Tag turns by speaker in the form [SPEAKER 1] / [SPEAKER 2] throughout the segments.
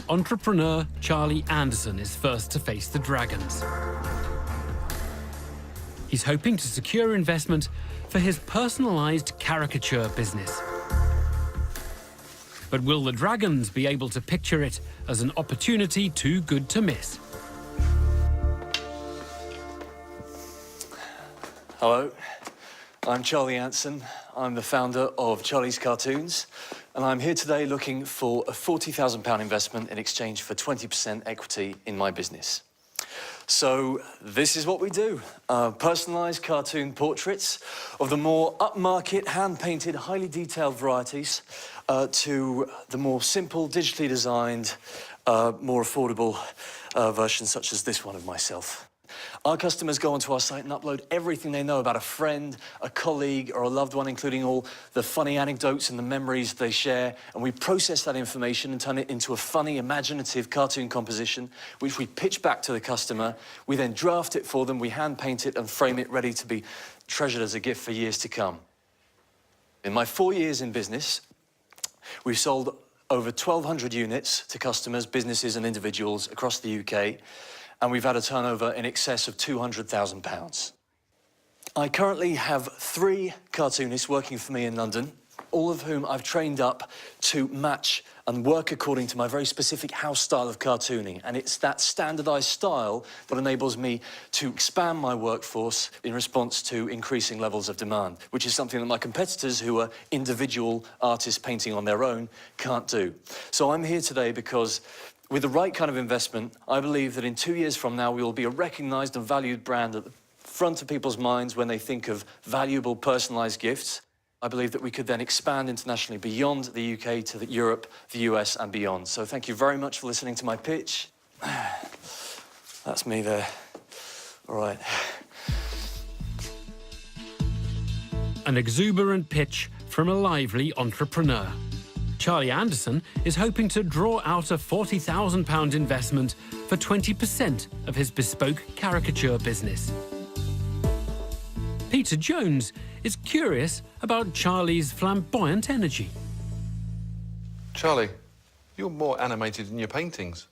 [SPEAKER 1] entrepreneur Charlie Anderson is first to face the dragons. He's hoping to secure investment for his personalised caricature business. But will the dragons be able to picture it as an opportunity too good to miss?
[SPEAKER 2] Hello, I'm Charlie Anderson. I'm the founder of Charlie's Cartoons, and I'm here today looking for a £40,000 investment in exchange for 20% equity in my business. So this is what we do. Personalised cartoon portraits of the more upmarket, hand-painted, highly detailed varieties to the more simple, digitally designed, more affordable versions such as this one of myself. Our customers go onto our site and upload everything they know about a friend, a colleague, or a loved one, including all the funny anecdotes and the memories they share, and we process that information and turn it into a funny, imaginative cartoon composition, which we pitch back to the customer. We then draft it for them, we hand-paint it and frame it ready to be treasured as a gift for years to come. In my 4 years in business, we've sold over 1,200 units to customers, businesses and individuals across the UK, and we've had a turnover in excess of £200,000. I currently have 3 cartoonists working for me in London, all of whom I've trained up to match and work according to my very specific house style of cartooning. And it's that standardised style that enables me to expand my workforce in response to increasing levels of demand, which is something that my competitors, who are individual artists painting on their own, can't do. So I'm here today because with the right kind of investment, I believe that in 2 years from now, we will be a recognised and valued brand at the front of people's minds when they think of valuable, personalised gifts. I believe that we could then expand internationally beyond the UK to Europe, the US and beyond. So thank you very much for listening to my pitch. That's me there. All right.
[SPEAKER 1] An exuberant pitch from a lively entrepreneur. Charlie Anderson is hoping to draw out a £40,000 investment for 20% of his bespoke caricature business. Peter Jones is curious about Charlie's flamboyant energy.
[SPEAKER 3] Charlie, you're more animated in your paintings.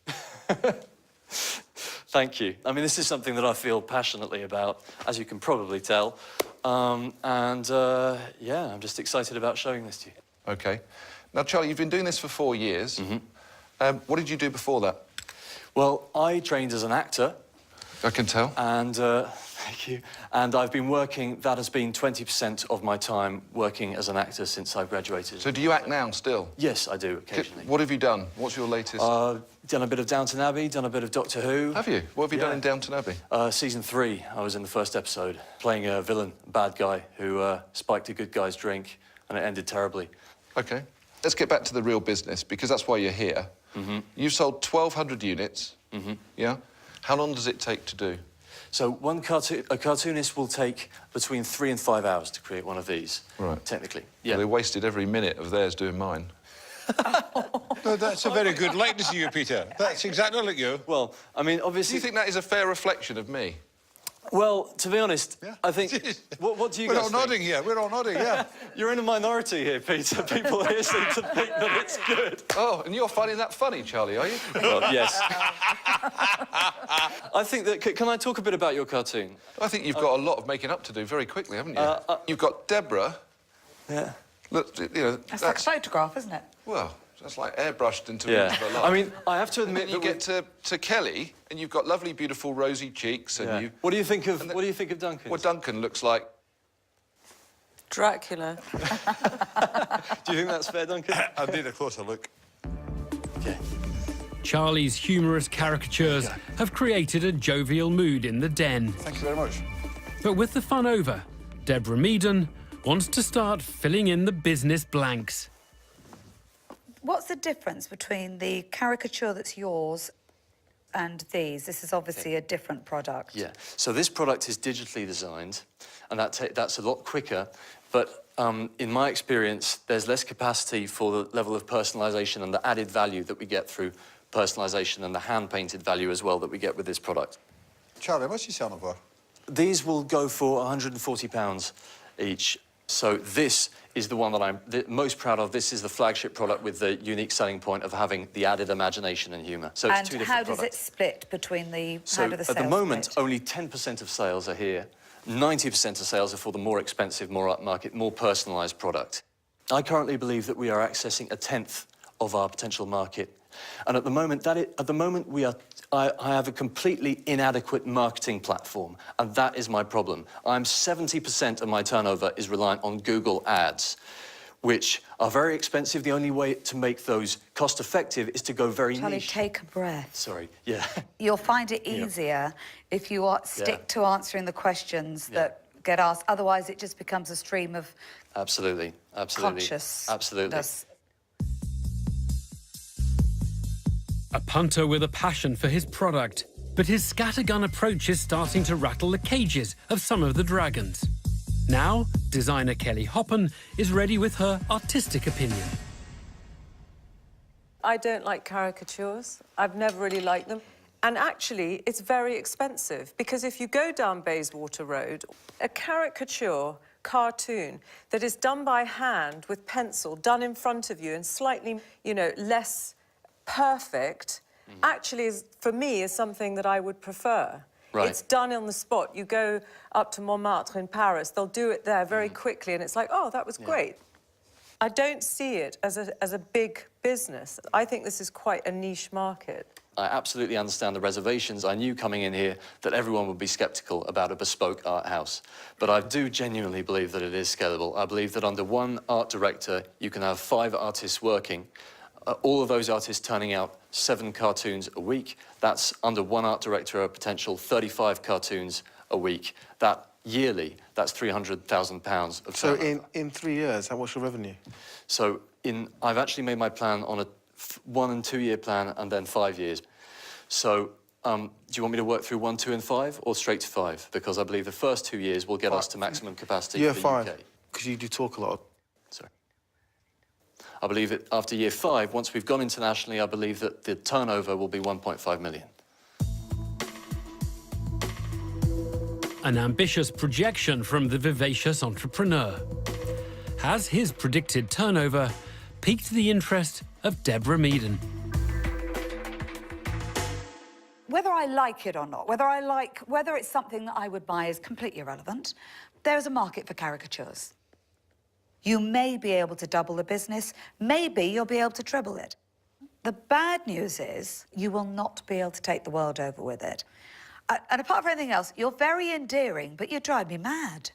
[SPEAKER 2] Thank you. I mean, this is something that I feel passionately about, as you can probably tell. Yeah, I'm just excited about showing this to you.
[SPEAKER 3] OK. Now, Charlie, you've been doing this for 4 years. What did you do before that?
[SPEAKER 2] Well, I trained as an actor.
[SPEAKER 3] I can tell.
[SPEAKER 2] And, thank you. And I've been working, that has been 20% of my time working as an actor since I graduated.
[SPEAKER 3] So do you act now still?
[SPEAKER 2] Yes, I do, occasionally.
[SPEAKER 3] What have you done? What's your latest?
[SPEAKER 2] Done a bit of Downton Abbey, done a bit of Doctor Who.
[SPEAKER 3] Have you? What have you done in Downton Abbey?
[SPEAKER 2] Season 3, I was in the first episode, playing a villain, a bad guy, who spiked a good guy's drink, and it ended terribly.
[SPEAKER 3] OK. Let's get back to the real business, because that's why you're here. You've sold 1,200 units, yeah? How long does it take to do?
[SPEAKER 2] So a cartoonist will take between 3 and 5 hours to create one of these,
[SPEAKER 3] right?
[SPEAKER 2] Technically,
[SPEAKER 3] yeah. Well, they wasted every minute of theirs doing mine.
[SPEAKER 4] No, that's a very good likeness to you, Peter. That's exactly like you.
[SPEAKER 2] Well, I mean, obviously...
[SPEAKER 3] Do you think that is a fair reflection of me?
[SPEAKER 2] Well, to be honest, yeah. I think... What do you guys think?
[SPEAKER 4] We're all nodding here. We're all nodding, yeah.
[SPEAKER 2] You're in a minority here, Peter. People here seem to think that it's good.
[SPEAKER 3] Oh, and you're finding that funny, Charlie, are you?
[SPEAKER 2] Well, yes. I think that... Can I talk a bit about your cartoon?
[SPEAKER 3] I think you've got a lot of making up to do very quickly, haven't you? You've got Deborah.
[SPEAKER 2] Yeah.
[SPEAKER 3] Look, you know...
[SPEAKER 5] That's like a photograph, isn't it?
[SPEAKER 3] Well... That's like airbrushed into
[SPEAKER 2] her
[SPEAKER 3] life.
[SPEAKER 2] I mean, I have to admit
[SPEAKER 3] and then you get to Kelly, and you've got lovely, beautiful, rosy cheeks, and you...
[SPEAKER 2] What do you think of Duncan?
[SPEAKER 3] Well, Duncan looks like...
[SPEAKER 5] Dracula.
[SPEAKER 2] Do you think that's fair, Duncan?
[SPEAKER 4] I need a closer look.
[SPEAKER 2] Okay.
[SPEAKER 1] Charlie's humorous caricatures have created a jovial mood in the den.
[SPEAKER 4] Thank you very much.
[SPEAKER 1] But with the fun over, Deborah Meaden wants to start filling in the business blanks.
[SPEAKER 6] What's the difference between the caricature that's yours and these? This is obviously a different product.
[SPEAKER 2] Yeah. So this product is digitally designed, and that's a lot quicker. But in my experience, there's less capacity for the level of personalisation and the added value that we get through personalisation and the hand-painted value as well that we get with this product.
[SPEAKER 4] Charlie, what's you selling for?
[SPEAKER 2] These will go for £140 each. So this is the one that I'm most proud of. This is the flagship product with the unique selling point of having the added imagination and humour. So it's
[SPEAKER 6] And
[SPEAKER 2] two
[SPEAKER 6] how
[SPEAKER 2] different
[SPEAKER 6] does it
[SPEAKER 2] products.
[SPEAKER 6] split between the...
[SPEAKER 2] So
[SPEAKER 6] how do the
[SPEAKER 2] at
[SPEAKER 6] sales
[SPEAKER 2] the moment,
[SPEAKER 6] split?
[SPEAKER 2] only 10% of sales are here. 90% of sales are for the more expensive, more upmarket, more personalised product. I currently believe that we are accessing a tenth of our potential market. And at the moment, I have a completely inadequate marketing platform, and that is my problem. 70% of my turnover is reliant on Google Ads, which are very expensive. The only way to make those cost-effective is to go very
[SPEAKER 6] Charlie,
[SPEAKER 2] niche.
[SPEAKER 6] take a breath.
[SPEAKER 2] Sorry, yeah.
[SPEAKER 6] You'll find it easier if you stick to answering the questions that get asked. Otherwise, it just becomes a stream of
[SPEAKER 2] Absolutely.
[SPEAKER 6] consciousness.
[SPEAKER 2] Absolutely.
[SPEAKER 1] A punter with a passion for his product, but his scattergun approach is starting to rattle the cages of some of the dragons. Now, designer Kelly Hoppen is ready with her artistic opinion.
[SPEAKER 5] I don't like caricatures. I've never really liked them. And actually, it's very expensive, because if you go down Bayswater Road, a caricature cartoon that is done by hand with pencil, done in front of you and slightly, you know, less perfect, actually, for me, is something that I would prefer.
[SPEAKER 2] Right.
[SPEAKER 5] It's done on the spot. You go up to Montmartre in Paris, they'll do it there very quickly, and it's like, oh, that was great. I don't see it as a big business. I think this is quite a niche market.
[SPEAKER 2] I absolutely understand the reservations. I knew coming in here that everyone would be sceptical about a bespoke art house. But I do genuinely believe that it is scalable. I believe that under one art director, you can have 5 artists working, all of those artists turning out 7 cartoons a week. That's under one art director, a potential 35 cartoons a week. That yearly, that's £300,000 of
[SPEAKER 7] So
[SPEAKER 2] turnover.
[SPEAKER 7] in 3 years, how much your revenue?
[SPEAKER 2] So I've actually made my plan on a 1 and 2 year plan and then 5 years. So do you want me to work through 1, 2 and 5 or straight to 5? Because I believe the first 2 years will get us to maximum capacity
[SPEAKER 7] Year
[SPEAKER 2] for the
[SPEAKER 7] 5,
[SPEAKER 2] UK.
[SPEAKER 7] because you do talk a lot.
[SPEAKER 2] Sorry. I believe that after year 5, once we've gone internationally, I believe that the turnover will be 1.5 million.
[SPEAKER 1] An ambitious projection from the vivacious entrepreneur. Has his predicted turnover piqued the interest of Deborah Meaden?
[SPEAKER 6] Whether I like it or not, whether it's something that I would buy is completely irrelevant. There is a market for caricatures. You may be able to double the business, maybe you'll be able to treble it. The bad news is you will not be able to take the world over with it. And apart from anything else, you're very endearing, but you drive me mad.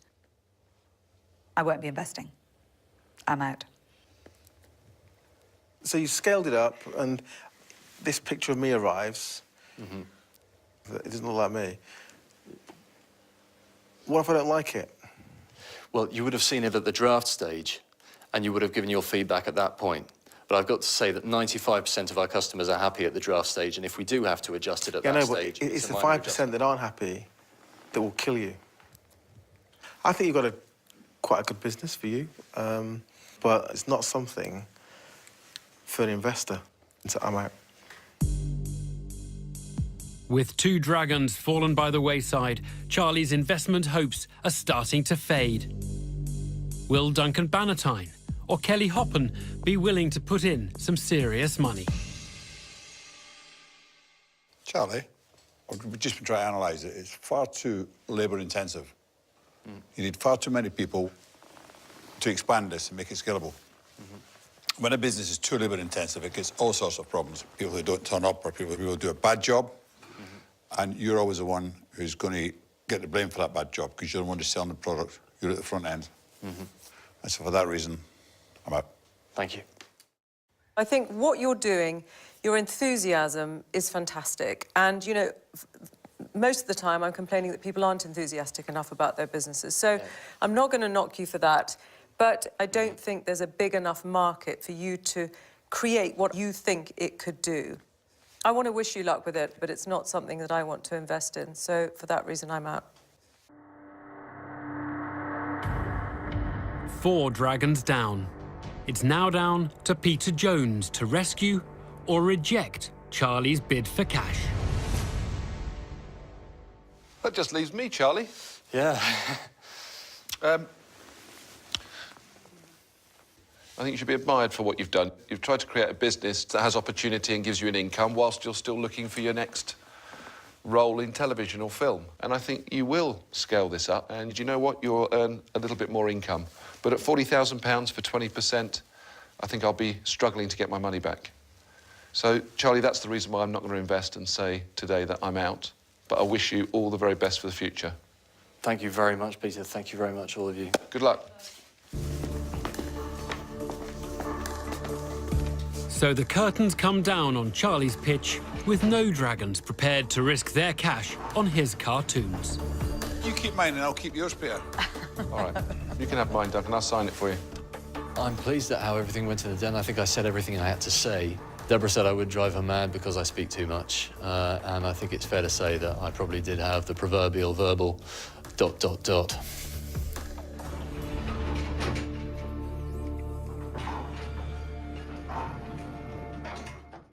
[SPEAKER 6] I won't be investing. I'm out.
[SPEAKER 7] So you scaled it up, and this picture of me arrives. It doesn't look like me. What if I don't like it?
[SPEAKER 2] Well, you would have seen it at the draft stage, and you would have given your feedback at that point. But I've got to say that 95% of our customers are happy at the draft stage, and if we do have to adjust it at that stage...
[SPEAKER 7] But it's
[SPEAKER 2] a
[SPEAKER 7] the
[SPEAKER 2] minor
[SPEAKER 7] 5%
[SPEAKER 2] adjustment.
[SPEAKER 7] that aren't happy that will kill you. I think you've got quite a good business for you, but it's not something for an investor. So I'm out.
[SPEAKER 1] With 2 dragons fallen by the wayside, Charlie's investment hopes are starting to fade. Will Duncan Bannatyne or Kelly Hoppen be willing to put in some serious money?
[SPEAKER 4] Charlie, I've just been trying to analyse it. It's far too labour-intensive. You need far too many people to expand this and make it scalable. When a business is too labour-intensive, it gets all sorts of problems. People who don't turn up or people who do a bad job. And you're always the one who's going to get the blame for that bad job because you're the one who's selling the product. You're at the front end. And so for that reason, I'm out.
[SPEAKER 2] Thank you.
[SPEAKER 5] I think what you're doing, your enthusiasm is fantastic. And, you know, most of the time I'm complaining that people aren't enthusiastic enough about their businesses. So I'm not going to knock you for that. But I don't think there's a big enough market for you to create what you think it could do. I want to wish you luck with it, but it's not something that I want to invest in. So for that reason, I'm out.
[SPEAKER 1] 4 dragons down. It's now down to Peter Jones to rescue or reject Charlie's bid for cash.
[SPEAKER 3] That just leaves me, Charlie.
[SPEAKER 2] Yeah.
[SPEAKER 3] I think you should be admired for what you've done. You've tried to create a business that has opportunity and gives you an income whilst you're still looking for your next role in television or film. And I think you will scale this up, and you know what? You'll earn a little bit more income. But at £40,000 for 20%, I think I'll be struggling to get my money back. So, Charlie, that's the reason why I'm not going to invest and say today that I'm out. But I wish you all the very best for the future.
[SPEAKER 2] Thank you very much, Peter. Thank you very much, all of you.
[SPEAKER 3] Good luck.
[SPEAKER 1] So the curtains come down on Charlie's pitch with no dragons prepared to risk their cash on his cartoons.
[SPEAKER 4] You keep mine and I'll keep yours, Peter.
[SPEAKER 3] All right. You can have mine, Doug, and I'll sign it for you.
[SPEAKER 2] I'm pleased at how everything went in the den. I think I said everything I had to say. Deborah said I would drive her mad because I speak too much. And I think it's fair to say that I probably did have the proverbial verbal ...